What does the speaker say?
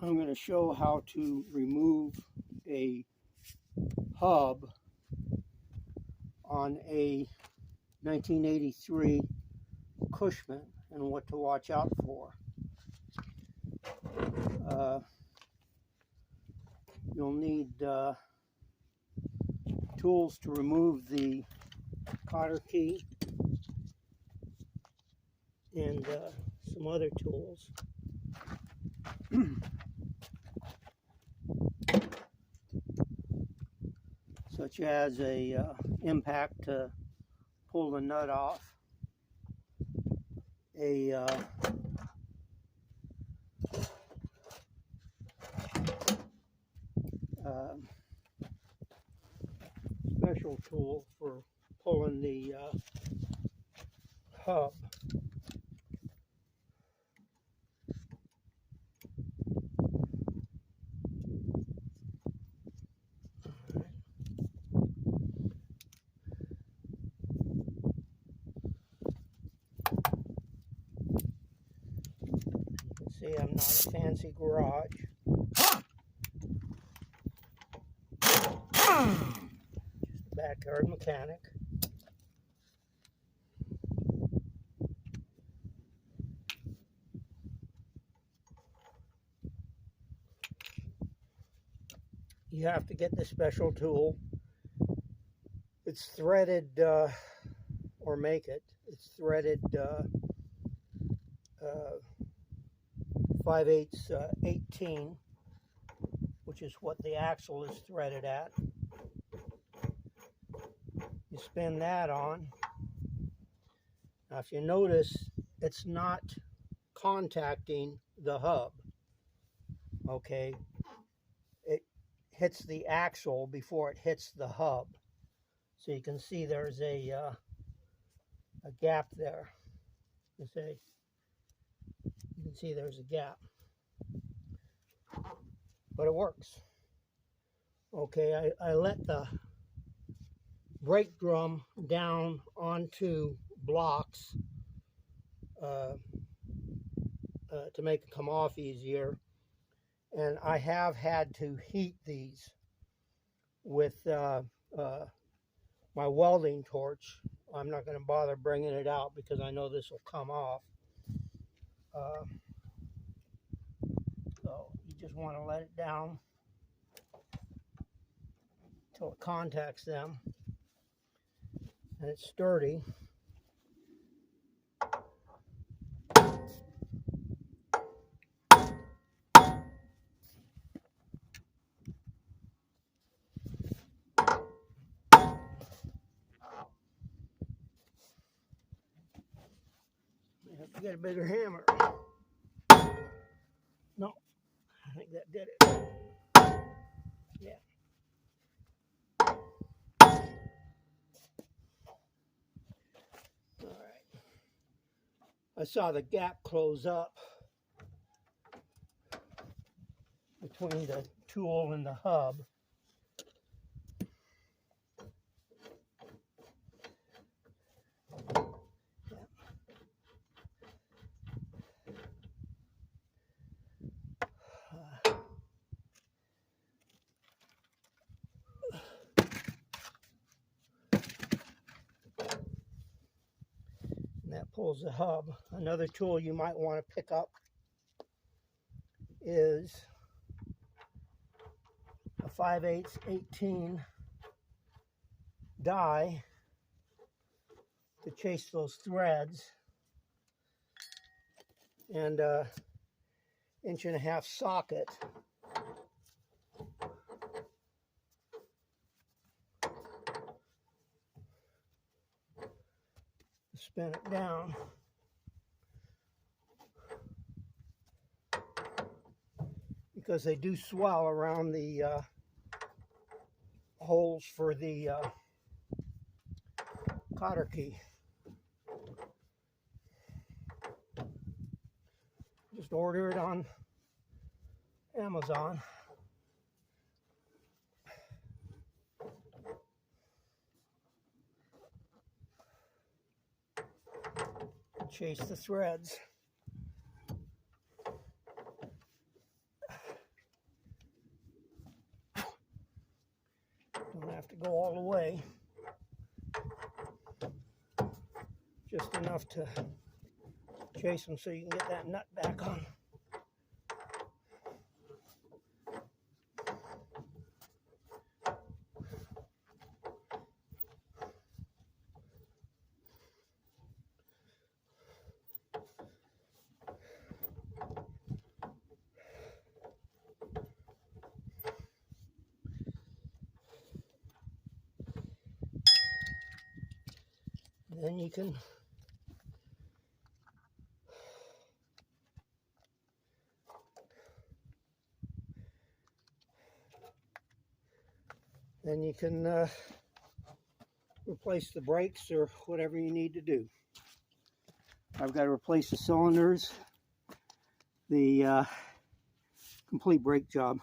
I'm going to show how to remove a hub on a 1983 Cushman and what to watch out for. You'll need tools to remove the cotter key and some other tools. Such as a impact to pull the nut off, a special tool for pulling the hub. See, I'm not a fancy garage. Just a backyard mechanic. You have to get the special tool. It's threaded, or make it. It's threaded 5/8 18, which is what the axle is threaded at. You spin that on. Now, if you notice, it's not contacting the hub. Okay, it hits the axle before it hits the hub. So you can see there's a gap there. You can see there's a gap, but it works. Okay, I let the brake drum down onto blocks to make it come off easier, and I have had to heat these with my welding torch. I'm not going to bother bringing it out because I know this will come off. So you just want to let it down until it contacts them, and it's sturdy. You have to get a bigger hammer. No, I think that did it. Yeah. All right. I saw the gap close up between the tool and the hub. And that pulls the hub. Another tool you might want to pick up is a 5/8 18 die to chase those threads, and an 1.5 inch socket. Spin it down. Because they do swell around the holes for the cotter key. Just order it on Amazon. Chase the threads. go all the way. Just enough to chase them so you can get that nut back on. Then you can replace the brakes or whatever you need to do. I've got to replace the cylinders, the complete brake job.